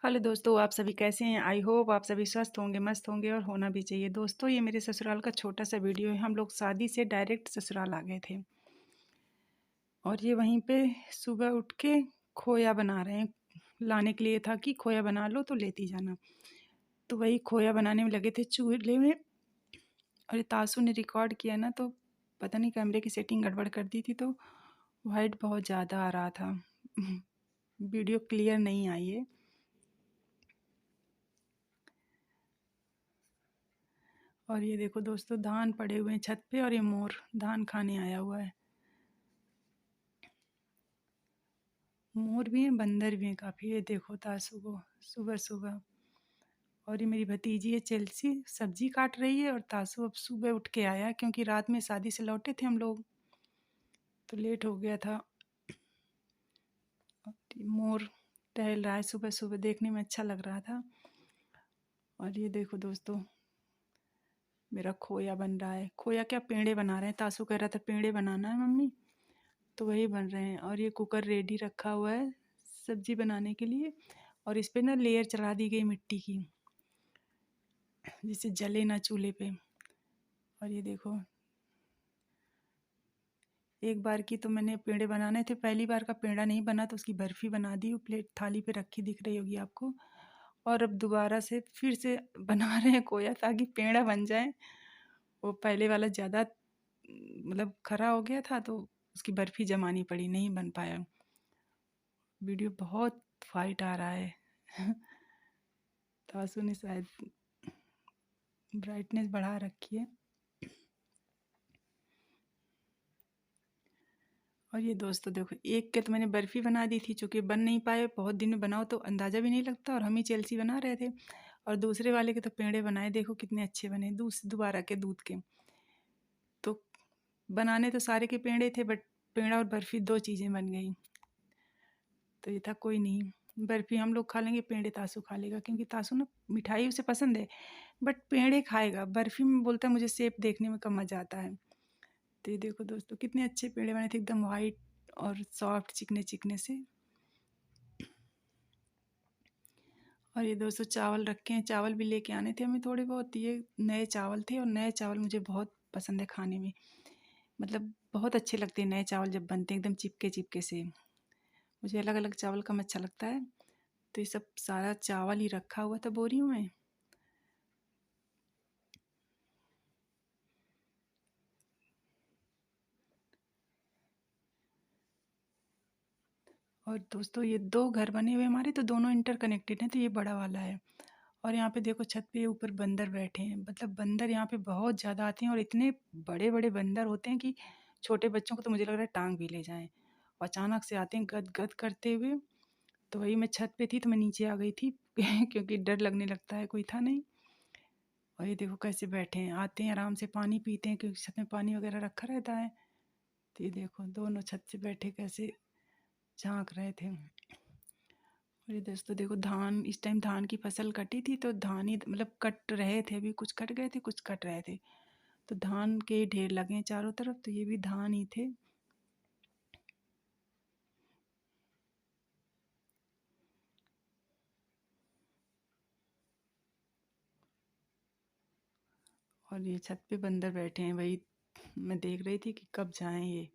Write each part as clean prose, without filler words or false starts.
Hello दोस्तों, आप सभी कैसे हैं? आई होप आप सभी स्वस्थ होंगे, मस्त होंगे और होना भी चाहिए। दोस्तों, ये मेरे ससुराल का छोटा-सा वीडियो है। हम लोग शादी से डायरेक्ट ससुराल आ गए थे और ये वहीं पे सुबह उठ के खोया बना रहे हैं। लाने के लिए था कि खोया बना लो तो लेती जाना। तो वही खोया बनाने में लगे थे चूल्हे में और ये तासू ने रिकॉर्ड किया ना, तो पता नहीं कैमरे की सेटिंग गड़बड़ कर दी थी, तो वाइट बहुत ज़्यादा आ रहा था। वीडियो क्लियर नहीं आई है। और ये देखो दोस्तों, धान पड़े हुए हैं छत पे और ये मोर धान खाने आया हुआ है। मोर भी हैं, बंदर भी हैं काफ़ी। ये देखो तासू को सुबह सुबह। और ये मेरी भतीजी है चेल्सी, सब्जी काट रही है और तासू अब सुबह उठ के आया क्योंकि रात में शादी से लौटे थे हम लोग, तो लेट हो गया था। और ये मोर टहल रहा है सुबह सुबह, देखने में अच्छा लग रहा था। और ये देखो दोस्तों, मेरा खोया बन रहा है। खोया क्या, पेड़े बना रहे हैं। तासू कह रहा था पेड़े बनाना है मम्मी, तो वही बन रहे हैं। और ये कुकर रेडी रखा हुआ है सब्जी बनाने के लिए, और इस पे ना लेयर चढ़ा दी गई मिट्टी की, जिससे जले ना चूल्हे पे। और ये देखो, एक बार की तो मैंने पेड़े बनाने थे, पहली बार का पेड़ा नहीं बना तो उसकी बर्फ़ी बना दी, वो प्लेट थाली पे रखी दिख रही होगी आपको। और अब दोबारा से फिर से बना रहे हैं खोया ताकि पेड़ा बन जाए। वो पहले वाला ज़्यादा मतलब खरा हो गया था, तो उसकी बर्फ़ी जमानी पड़ी, नहीं बन पाया। वीडियो बहुत फाइट आ रहा है। तासू ने शायद ब्राइटनेस बढ़ा रखी है। और ये दोस्तों देखो, एक के तो मैंने बर्फ़ी बना दी थी, चूँकि बन नहीं पाए, बहुत दिन में बनाओ तो अंदाज़ा भी नहीं लगता, और हम ही चेल्सी बना रहे थे। और दूसरे वाले के तो पेड़े बनाए, देखो कितने अच्छे बने, दोबारा के दूध के। तो बनाने तो सारे के पेड़े थे, बट पेड़ा और बर्फ़ी 2 चीज़ें बन गई। तो ये था कोई नहीं, बर्फ़ी हम लोग खा लेंगे, पेड़े तासू खा लेगा, क्योंकि तासू ना मिठाई उसे पसंद है, बट पेड़े खाएगा। बर्फ़ी में बोलता है मुझे शेप देखने में कम मज़ा आता है। तो ये देखो दोस्तों, कितने अच्छे पेड़े बने थे, एकदम वाइट और सॉफ्ट, चिकने चिकने से। और ये दोस्तों, चावल रखे हैं, चावल भी लेके आने थे हमें थोड़े बहुत। ये नए चावल थे, और नए चावल मुझे बहुत पसंद है खाने में। मतलब बहुत अच्छे लगते हैं नए चावल जब बनते हैं, एकदम चिपके चिपके से। मुझे अलग अलग चावल कम अच्छा लगता है। तो ये सब सारा चावल ही रखा हुआ था बोरियों में। और दोस्तों, ये 2 घर बने हुए हमारे, तो दोनों इंटरकनेक्टेड हैं, तो ये बड़ा वाला है। और यहाँ पे देखो छत पे ऊपर बंदर बैठे हैं। मतलब बंदर यहाँ पे बहुत ज़्यादा आते हैं, और इतने बड़े बड़े बंदर होते हैं कि छोटे बच्चों को तो मुझे लग रहा है टांग भी ले जाएं। और अचानक से आते हैं गद गद करते हुए। तो वही मैं छत पे थी, तो मैं नीचे आ गई थी क्योंकि डर लगने लगता है, कोई था नहीं। और ये देखो कैसे बैठे हैं, आते हैं आराम से पानी पीते हैं, क्योंकि छत में पानी वगैरह रखा रहता है। तो ये देखो दोनों छत से बैठे कैसे झांक रहे थे। और ये दोस्तों देखो, धान, इस टाइम धान की फसल कटी थी, तो धान ही मतलब कट रहे थे, अभी कुछ कट गए थे, कुछ कट रहे थे। तो धान के ढेर लगे हैं चारों तरफ, तो ये भी धान ही थे। और ये छत पे बंदर बैठे हैं, वही मैं देख रही थी कि कब जाएं ये।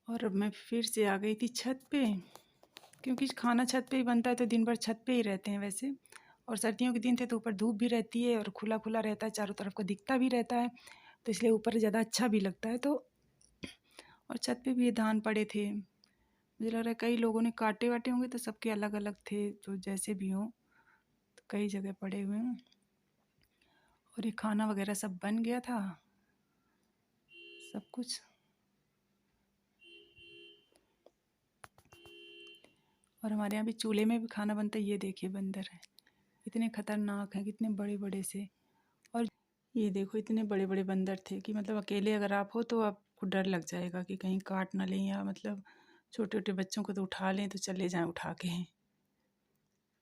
और अब मैं फिर से आ गई थी छत पे, क्योंकि खाना छत पे ही बनता है, तो दिन भर छत पे ही रहते हैं वैसे। और सर्दियों के दिन थे तो ऊपर धूप भी रहती है और खुला खुला रहता है, चारों तरफ को दिखता भी रहता है, तो इसलिए ऊपर ज़्यादा अच्छा भी लगता है। तो और छत पे भी ये धान पड़े थे, मुझे लग रहा है कई लोगों ने काटे वाटे होंगे, तो सबके अलग अलग थे, तो जैसे भी हों, तो कई जगह पड़े हुए हैं। और ये खाना वगैरह सब बन गया था, सब कुछ। और हमारे यहाँ भी चूल्हे में भी खाना बनता है। ये देखिए बंदर है, इतने खतरनाक हैं, कितने बड़े बड़े से। और ये देखो, इतने बड़े बड़े बंदर थे कि मतलब अकेले अगर आप हो तो आप आपको डर लग जाएगा कि कहीं काट ना लें, या मतलब छोटे-छोटे बच्चों को तो उठा लें तो चले जाएँ उठा के।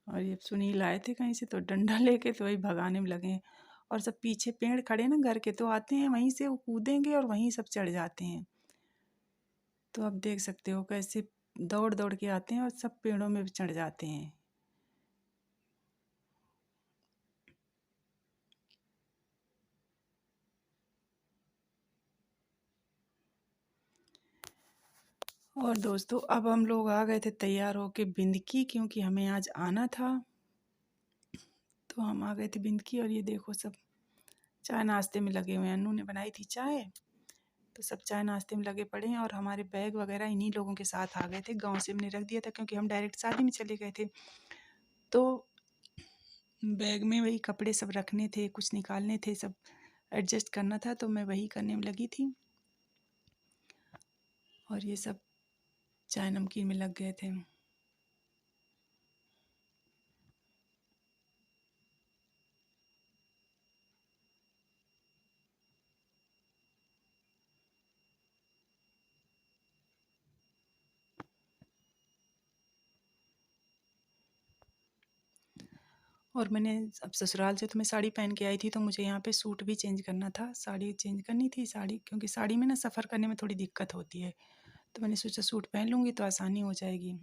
और ये सुनील आए थे कहीं से तो डंडा लेके तो वही भगाने में लगे हैं। और सब पीछे पेड़ खड़े हैं ना घर के, तो आते हैं वहीं से वो कूदेंगे और वहीं सब चढ़ जाते हैं। तो आप देख सकते हो कैसे दौड़-दौड़ के आते हैं और सब पेड़ों में भी चढ़ जाते हैं। और दोस्तों अब हम लोग आ गए थे तैयार होके बिंदकी, क्योंकि हमें आज आना था। तो हम आ गए थे बिंदकी और ये देखो सब चाय नाश्ते में लगे हुए हैं। अन्नू ने बनाई थी चाय, तो सब चाय नाश्ते में लगे पड़े हैं। और हमारे बैग वगैरह इन्हीं लोगों के साथ आ गए थे। गाँव से हमने रख दिया था क्योंकि हम डायरेक्ट शादी में चले गए थे। तो बैग में वही कपड़े सब रखने थे, कुछ निकालने थे, सब एडजस्ट करना था, तो मैं वही करने में लगी थी। और ये सब चाय नमकीन में लग गए थे। और मैंने अब ससुराल से तो मैं साड़ी पहन के आई थी, तो मुझे यहाँ पे सूट भी चेंज करना था, साड़ी चेंज करनी थी। साड़ी क्योंकि साड़ी में ना सफ़र करने में थोड़ी दिक्कत होती है, तो मैंने सोचा सूट पहन लूँगी तो आसानी हो जाएगी।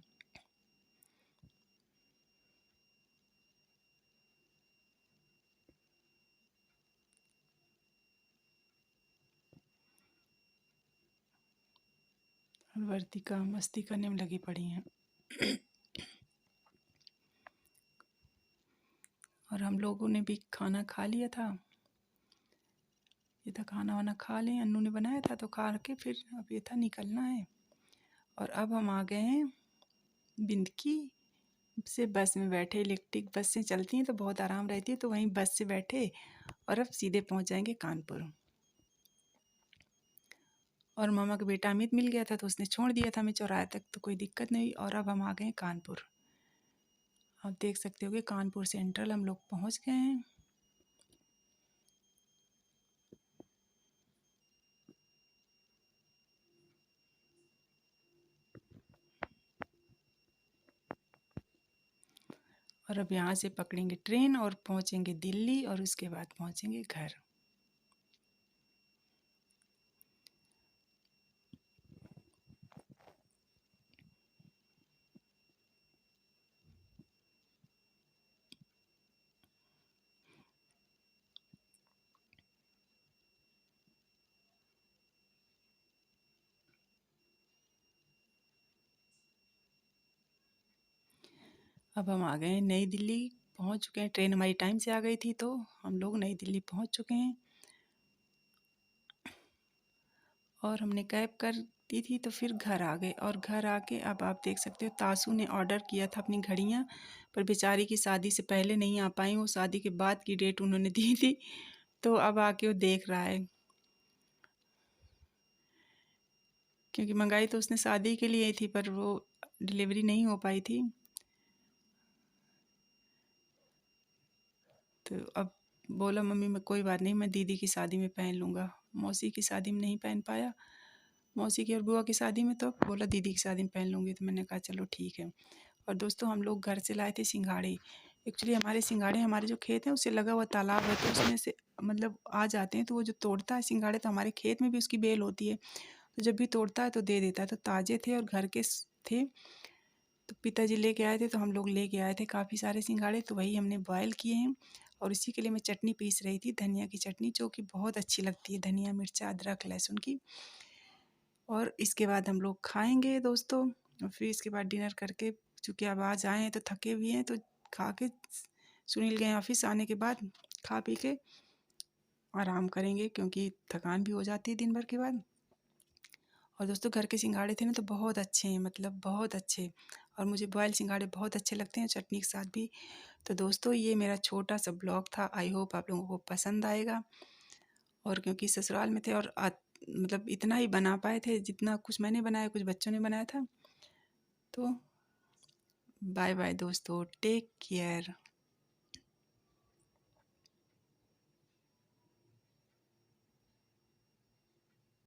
और वर्तिका मस्ती करने में लगी पड़ी हैं। और हम लोगों ने भी खाना खा लिया था। ये था खाना वाना खा लें, अन्नू ने बनाया था तो खा के फिर अब ये था निकलना है। और अब हम आ गए हैं बिंदकी से। बस में बैठे, इलेक्ट्रिक बस से चलती हैं तो बहुत आराम रहती है, तो वहीं बस से बैठे और अब सीधे पहुंच जाएंगे कानपुर। और मामा का बेटा अमित मिल गया था तो उसने छोड़ दिया था हमें चौराहे तक, तो कोई दिक्कत नहीं। और अब हम आ गए कानपुर। आप देख सकते हो कि कानपुर सेंट्रल हम लोग पहुंच गए हैं। और अब यहाँ से पकड़ेंगे ट्रेन और पहुँचेंगे दिल्ली, और उसके बाद पहुँचेंगे घर। अब हम आ गए हैं नई दिल्ली, पहुँच चुके हैं। ट्रेन हमारी टाइम से आ गई थी तो हम लोग नई दिल्ली पहुँच चुके हैं। और हमने कैब कर दी थी तो फिर घर आ गए। और घर आके अब आप देख सकते हो तासू ने ऑर्डर किया था अपनी घड़ियाँ, पर बेचारी की शादी से पहले नहीं आ पाई, वो शादी के बाद की डेट उन्होंने दी थी, तो अब आके वो देख रहा है। क्योंकि मंगाई तो उसने शादी के लिए ही थी, पर वो डिलीवरी नहीं हो पाई थी। तो अब बोला मम्मी मैं कोई बात नहीं, मैं दीदी की शादी में पहन लूँगा। मौसी की शादी में नहीं पहन पाया, मौसी की और बुआ की शादी में, तो बोला दीदी की शादी में पहन लूँगी। तो मैंने कहा चलो ठीक है। और दोस्तों हम लोग घर से लाए थे सिंघाड़े। एक्चुअली हमारे सिंघाड़े, हमारे जो खेत है उससे लगा हुआ तालाब है, तो उसमें से मतलब आ जाते हैं। तो वो जो तोड़ता है सिंघाड़े, तो हमारे खेत में भी उसकी बेल होती है, तो जब भी तोड़ता है तो दे देता है। तो ताज़े थे और घर के थे, तो पिताजी लेके आए थे, तो हम लोग लेके आए थे काफ़ी सारे सिंघाड़े। तो वही हमने बॉयल किए हैं। और इसी के लिए मैं चटनी पीस रही थी, धनिया की चटनी, जो कि बहुत अच्छी लगती है, धनिया मिर्चा अदरक लहसुन की। और इसके बाद हम लोग खाएंगे दोस्तों, और फिर इसके बाद डिनर करके, चूँकि अब आज आए हैं तो थके भी हैं, तो खा के सुनील गए ऑफिस, आने के बाद खा पी के आराम करेंगे, क्योंकि थकान भी हो जाती है दिन भर के बाद। और दोस्तों घर के सिंघाड़े थे ना तो बहुत अच्छे हैं, मतलब बहुत अच्छे। और मुझे बॉयल सिंघाड़े बहुत अच्छे लगते हैं चटनी के साथ भी। तो दोस्तों ये मेरा छोटा सा ब्लॉग था, आई होप आप लोगों को पसंद आएगा। और क्योंकि ससुराल में थे और मतलब इतना ही बना पाए थे, जितना कुछ मैंने बनाया कुछ बच्चों ने बनाया था। तो बाय बाय दोस्तों, टेक केयर।